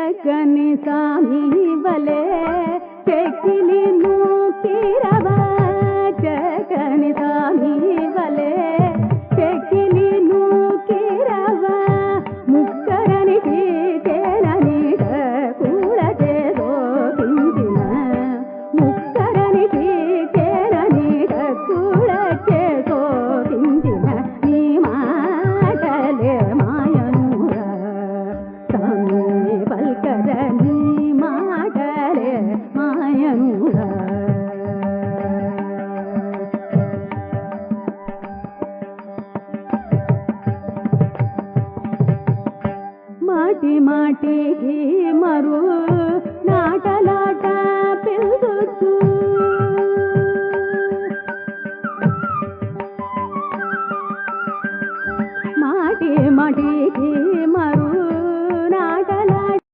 జగని సామి వలే చెక్కిలి నూకిరవ జగని సామి వలే చెక్కిలి నూకిరవ ముక్కరని కేనని కూడ చేదో కిందిన ముక్కరని కేనని కూడ చేదో కిందిన నీ మాటలే మాయనురా సామి పల్కర నీ మాటలే మాయనురా మాటి మాటికి మరు